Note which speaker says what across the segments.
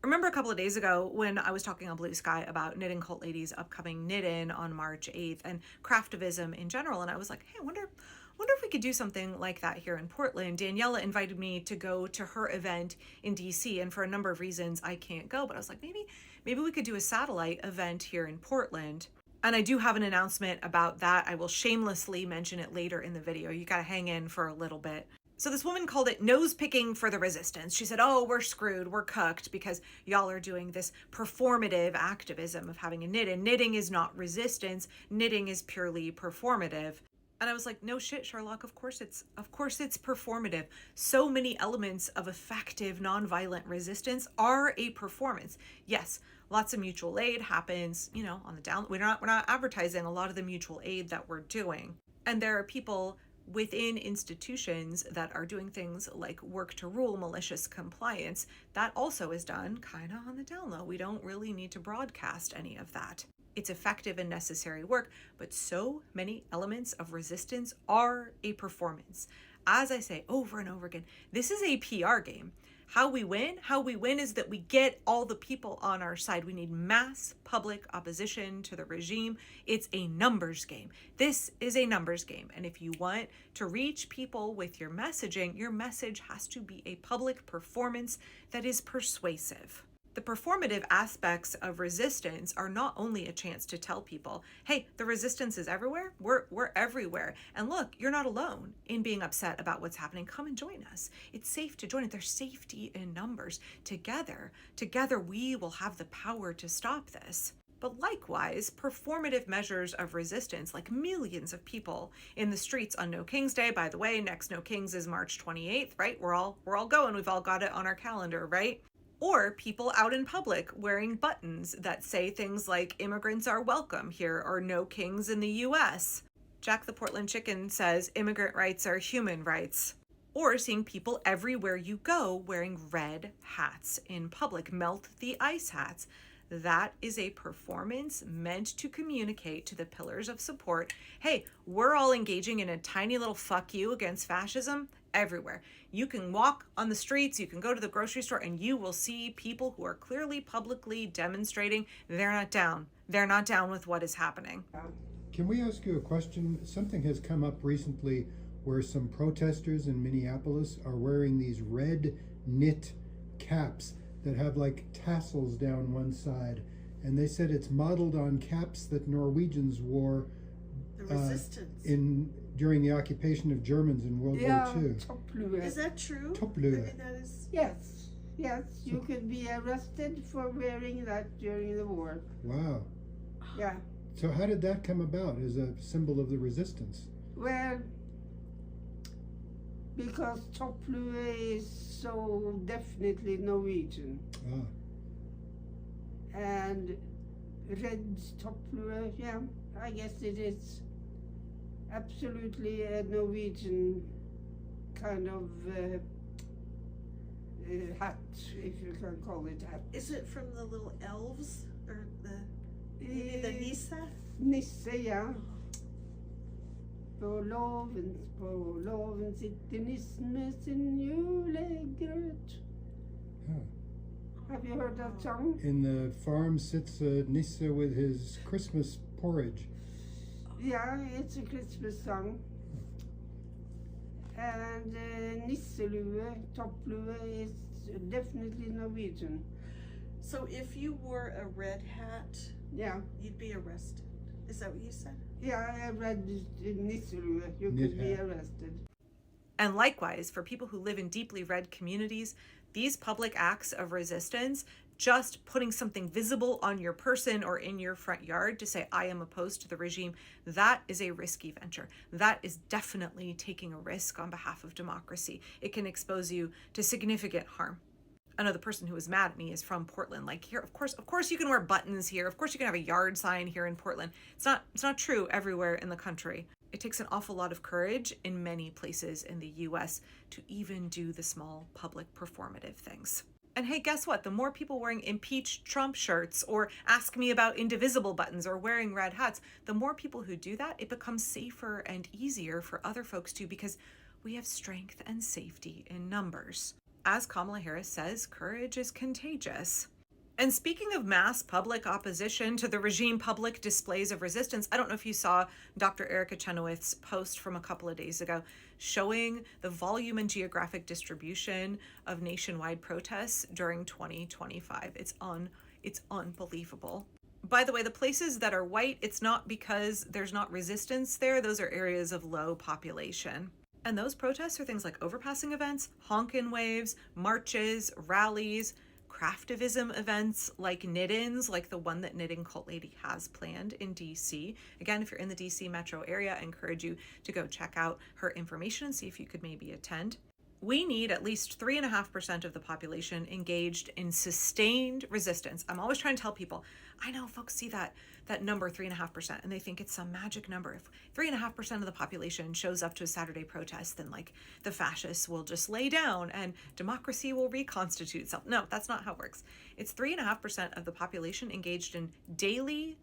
Speaker 1: Remember a couple of days ago when I was talking on Blue Sky about Knitting Cult Ladies' upcoming knit-in on March 8th and Craftivism in general, and I was like, hey, I wonder if we could do something like that here in Portland. Daniela invited me to go to her event in DC, and for a number of reasons I can't go, but I was like, maybe we could do a satellite event here in Portland. And I do have an announcement about that. I will shamelessly mention it later in the video. You gotta hang in for a little bit. So this woman called it nose picking for the resistance. She said, oh, we're screwed, we're cooked because y'all are doing this performative activism of having a knit. And knitting is not resistance, knitting is purely performative. And I was like, no shit, Sherlock, of course it's performative. So many elements of effective nonviolent resistance are a performance. Yes, lots of mutual aid happens, you know, on the down. We're not advertising a lot of the mutual aid that we're doing. And there are people within institutions that are doing things like work to rule, malicious compliance. That also is done kind of on the down low. We don't really need to broadcast any of that. It's effective and necessary work, but so many elements of resistance are a performance. As I say over and over again, this is a PR game. How we win is that we get all the people on our side. We need mass public opposition to the regime. It's a numbers game. This is a numbers game. And if you want to reach people with your messaging, your message has to be a public performance that is persuasive. The performative aspects of resistance are not only a chance to tell people, hey, the resistance is everywhere. We're everywhere. And look, you're not alone in being upset about what's happening. Come and join us. It's safe to join it. There's safety in numbers. Together we will have the power to stop this. But likewise, performative measures of resistance, like millions of people in the streets on No Kings Day. By the way, next No Kings is March 28th, right? We're all going. We've all got it on our calendar, right? Or people out in public wearing buttons that say things like immigrants are welcome here or no kings in the US. Jack the Portland Chicken says immigrant rights are human rights. Or seeing people everywhere you go wearing red hats in public, melt the ice hats. That is a performance meant to communicate to the pillars of support, hey, we're all engaging in a tiny little fuck you against fascism everywhere. You can walk on the streets, you can go to the grocery store, and you will see people who are clearly publicly demonstrating they're not down. They're not down with what is happening.
Speaker 2: Can we ask you a question? Something has come up recently where some protesters in Minneapolis are wearing these red knit caps that have like tassels down one side, and they said it's modeled on caps that Norwegians wore during the occupation of Germans in World War II.
Speaker 3: Is that true?
Speaker 2: Topplue.
Speaker 3: That is.
Speaker 4: Yes, you could be arrested for wearing that during the war.
Speaker 2: Wow.
Speaker 4: Yeah.
Speaker 2: So how did that come about as a symbol of the resistance?
Speaker 4: Well, because topplue is so definitely Norwegian. And red topplue, yeah, I guess it is absolutely a Norwegian kind of hat, if you can call it hat.
Speaker 3: Is it from the little elves or the Nisse?
Speaker 4: Nisse, ja. På låven sitter nissen med sin julegrøt. Have you heard that song?
Speaker 2: In the farm sits a Nisse with his Christmas porridge.
Speaker 4: Yeah, it's a Christmas song. And nisselue, topplue, is definitely Norwegian.
Speaker 3: So if you wore a red hat,
Speaker 4: yeah,
Speaker 3: you'd be arrested. Is that what you said?
Speaker 4: Yeah, I read nisselue. You could be arrested.
Speaker 1: And likewise, for people who live in deeply red communities, these public acts of resistance, just putting something visible on your person or in your front yard to say, I am opposed to the regime, that is a risky venture. That is definitely taking a risk on behalf of democracy. It can expose you to significant harm. I know the person who was mad at me is from Portland. Like, here, of course you can wear buttons here. Of course you can have a yard sign here in Portland. It's not true everywhere in the country. It takes an awful lot of courage in many places in the US to even do the small public performative things. And hey, guess what? The more people wearing impeach Trump shirts or ask me about indivisible buttons or wearing red hats, the more people who do that, it becomes safer and easier for other folks too, because we have strength and safety in numbers. As Kamala Harris says, courage is contagious. And speaking of mass public opposition to the regime, public displays of resistance, I don't know if you saw Dr. Erica Chenoweth's post from a couple of days ago showing the volume and geographic distribution of nationwide protests during 2025. It's unbelievable. By the way, the places that are white, it's not because there's not resistance there. Those are areas of low population. And those protests are things like overpassing events, honkin' waves, marches, rallies, craftivism events like knit-ins, like the one that Knitting Cult Lady has planned in DC. Again, if you're in the DC metro area, I encourage you to go check out her information and see if you could maybe attend. We need at least 3.5% of the population engaged in sustained resistance. I'm always trying to tell people, I know folks see that number 3.5% and they think it's some magic number. If 3.5% of the population shows up to a Saturday protest, then like the fascists will just lay down and democracy will reconstitute itself. No, that's not how it works. It's 3.5% of the population engaged in daily,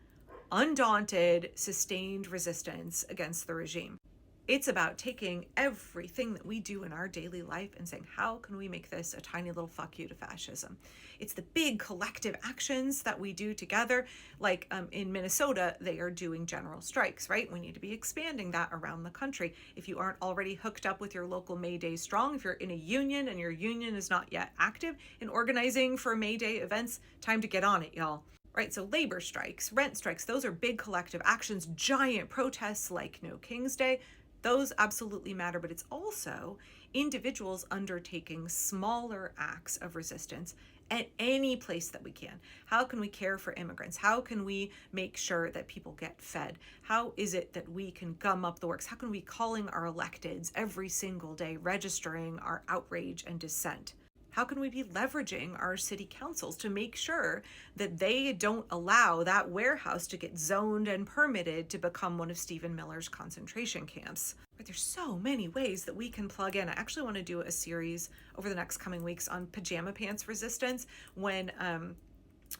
Speaker 1: undaunted, sustained resistance against the regime. It's about taking everything that we do in our daily life and saying, how can we make this a tiny little fuck you to fascism? It's the big collective actions that we do together. Like in Minnesota, they are doing general strikes, right? We need to be expanding that around the country. If you aren't already hooked up with your local May Day Strong, if you're in a union and your union is not yet active in organizing for May Day events, time to get on it, y'all. Right, so labor strikes, rent strikes, those are big collective actions, giant protests like No King's Day. Those absolutely matter, but it's also individuals undertaking smaller acts of resistance at any place that we can. How can we care for immigrants? How can we make sure that people get fed? How is it that we can gum up the works? How can we be calling our electeds every single day, registering our outrage and dissent? How can we be leveraging our city councils to make sure that they don't allow that warehouse to get zoned and permitted to become one of Stephen Miller's concentration camps? But there's so many ways that we can plug in. I actually want to do a series over the next coming weeks on pajama pants resistance.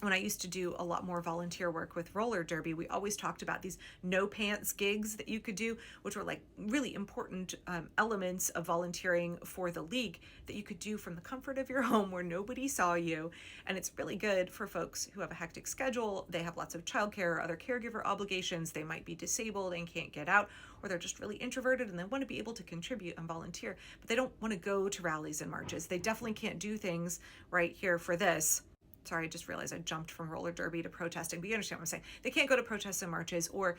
Speaker 1: When I used to do a lot more volunteer work with roller derby, we always talked about these no pants gigs that you could do, which were like really important elements of volunteering for the league that you could do from the comfort of your home where nobody saw you. And it's really good for folks who have a hectic schedule. They have lots of childcare or other caregiver obligations. They might be disabled and can't get out, or they're just really introverted and they want to be able to contribute and volunteer, but they don't want to go to rallies and marches. They definitely can't do things right here for this. Sorry, I just realized I jumped from roller derby to protesting, but you understand what I'm saying. They can't go to protests and marches, or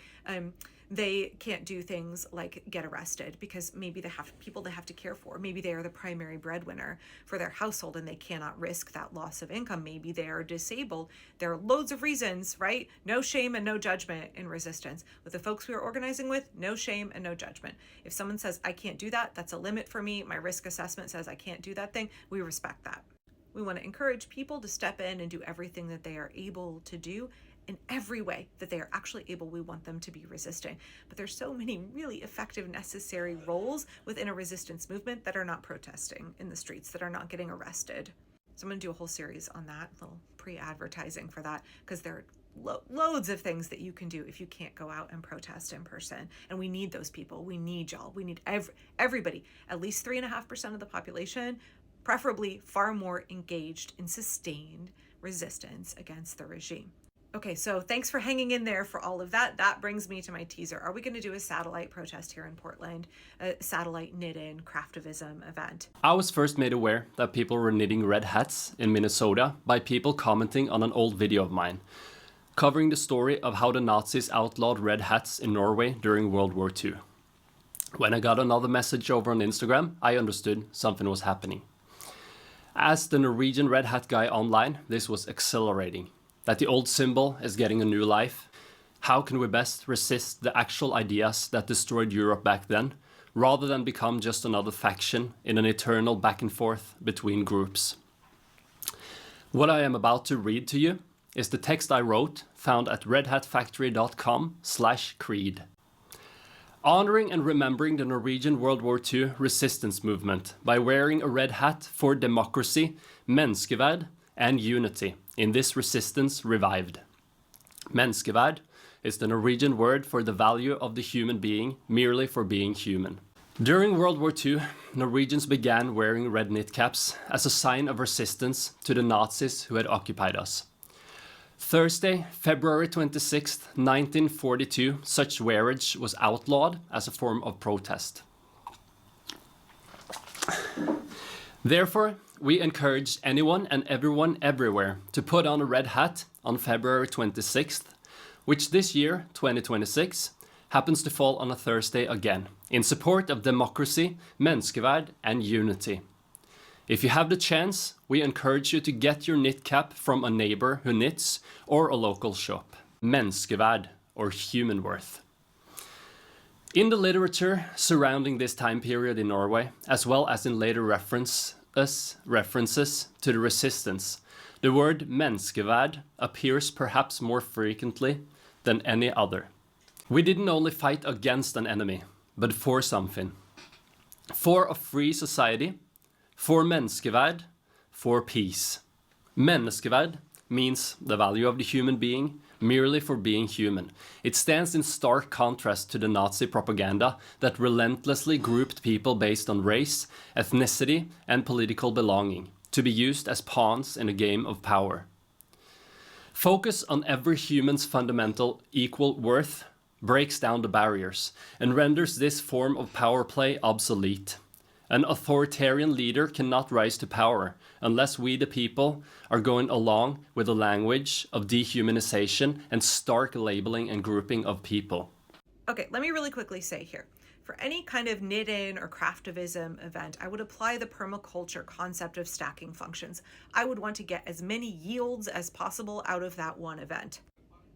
Speaker 1: they can't do things like get arrested because maybe they have people they have to care for. Maybe they are the primary breadwinner for their household and they cannot risk that loss of income. Maybe they are disabled. There are loads of reasons, right? No shame and no judgment in resistance. With the folks we are organizing with, no shame and no judgment. If someone says, I can't do that, that's a limit for me. My risk assessment says I can't do that thing. We respect that. We want to encourage people to step in and do everything that they are able to do in every way that they are actually able. We want them to be resisting. But there's so many really effective, necessary roles within a resistance movement that are not protesting in the streets, that are not getting arrested. So I'm going to do a whole series on that, a little pre-advertising for that, because there are loads of things that you can do if you can't go out and protest in person. And we need those people. We need y'all. We need everybody, at least 3.5% of the population, preferably far more engaged in sustained resistance against the regime. Okay, so thanks for hanging in there for all of that. That brings me to my teaser. Are we going to do a satellite protest here in Portland, a satellite knit-in craftivism event?
Speaker 5: I was first made aware that people were knitting red hats in Minnesota by people commenting on an old video of mine, covering the story of how the Nazis outlawed red hats in Norway during World War II. When I got another message over on Instagram, I understood something was happening. As the Norwegian red hat guy online, this was accelerating. That the old symbol is getting a new life. How can we best resist the actual ideas that destroyed Europe back then, rather than become just another faction in an eternal back and forth between groups? What I am about to read to you is the text I wrote, found at redhatfactory.com/creed. Honoring and remembering the Norwegian World War II resistance movement by wearing a red hat for democracy, menneskeverd, and unity in this resistance revived. Menneskeverd is the Norwegian word for the value of the human being merely for being human. During World War II, Norwegians began wearing red knit caps as a sign of resistance to the Nazis who had occupied us. Thursday, February 26, 1942, such wearage was outlawed as a form of protest. Therefore, we encourage anyone and everyone everywhere to put on a red hat on February 26th, which this year, 2026, happens to fall on a Thursday again, in support of democracy, menneskeverd, and unity. If you have the chance, we encourage you to get your knit cap from a neighbor who knits or a local shop. Menneskeverd, or human worth. In the literature surrounding this time period in Norway, as well as in later references to the resistance, the word menneskeverd appears perhaps more frequently than any other. We didn't only fight against an enemy, but for something. For a free society, for menneskeverd, for peace. Menneskeverd means the value of the human being merely for being human. It stands in stark contrast to the Nazi propaganda that relentlessly grouped people based on race, ethnicity, and political belonging, to be used as pawns in a game of power. Focus on every human's fundamental equal worth breaks down the barriers and renders this form of power play obsolete. An authoritarian leader cannot rise to power unless we, the people, are going along with a language of dehumanization and stark labeling and grouping of people.
Speaker 1: Okay, let me really quickly say here. For any kind of knit-in or craftivism event, I would apply the permaculture concept of stacking functions. I would want to get as many yields as possible out of that one event.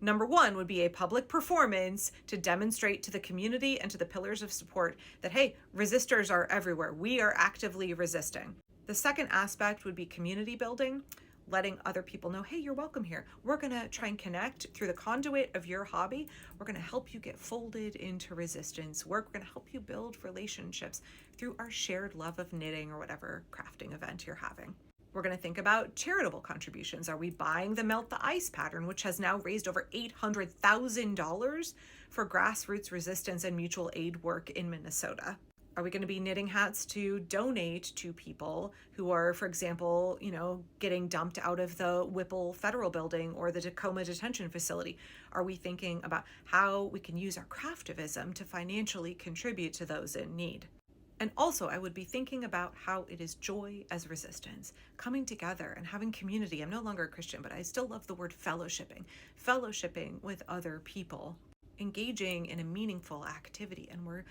Speaker 1: Number one would be a public performance to demonstrate to the community and to the pillars of support that, hey, resistors are everywhere. We are actively resisting. The second aspect would be community building, letting other people know, hey, you're welcome here. We're gonna try and connect through the conduit of your hobby. We're gonna help you get folded into resistance work. We're gonna help you build relationships through our shared love of knitting or whatever crafting event you're having. We're going to think about charitable contributions. Are we buying the Melt the Ice pattern, which has now raised over $800,000 for grassroots resistance and mutual aid work in Minnesota? Are we going to be knitting hats to donate to people who are, for example, getting dumped out of the Whipple Federal Building or the Tacoma Detention Facility? Are we thinking about how we can use our craftivism to financially contribute to those in need? And also, I would be thinking about how it is joy as resistance, coming together and having community. I'm no longer a Christian, but I still love the word fellowshipping with other people, engaging in a meaningful activity. And we're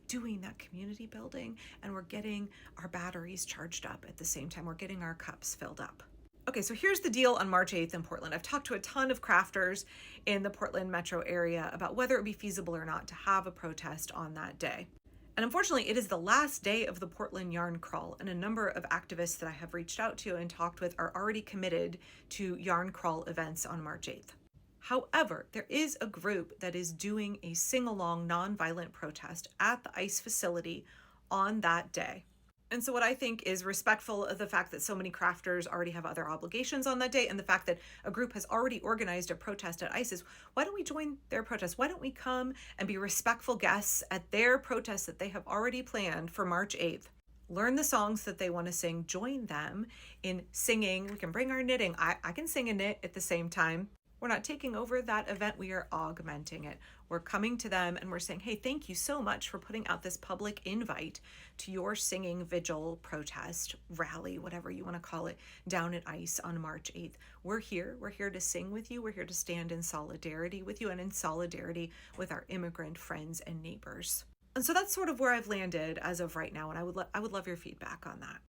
Speaker 1: doing that community building and we're getting our batteries charged up at the same time. We're getting our cups filled up. Okay, so here's the deal on March 8th in Portland. I've talked to a ton of crafters in the Portland metro area about whether it would be feasible or not to have a protest on that day. And unfortunately, it is the last day of the Portland Yarn Crawl, and a number of activists that I have reached out to and talked with are already committed to Yarn Crawl events on March 8th. However, there is a group that is doing a sing-along nonviolent protest at the ICE facility on that day. And so what I think is respectful of the fact that so many crafters already have other obligations on that day, and the fact that a group has already organized a protest at ICE is, why don't we join their protest? Why don't we come and be respectful guests at their protest that they have already planned for March 8th? Learn the songs that they want to sing, join them in singing. We can bring our knitting. I can sing and knit at the same time. We're not taking over that event, we are augmenting it. We're coming to them and we're saying, hey, thank you so much for putting out this public invite to your singing vigil, protest, rally, whatever you want to call it, down at ICE on March 8th. We're here to sing with you. We're here to stand in solidarity with you and in solidarity with our immigrant friends and neighbors. And so that's sort of where I've landed as of right now, and I would love your feedback on that.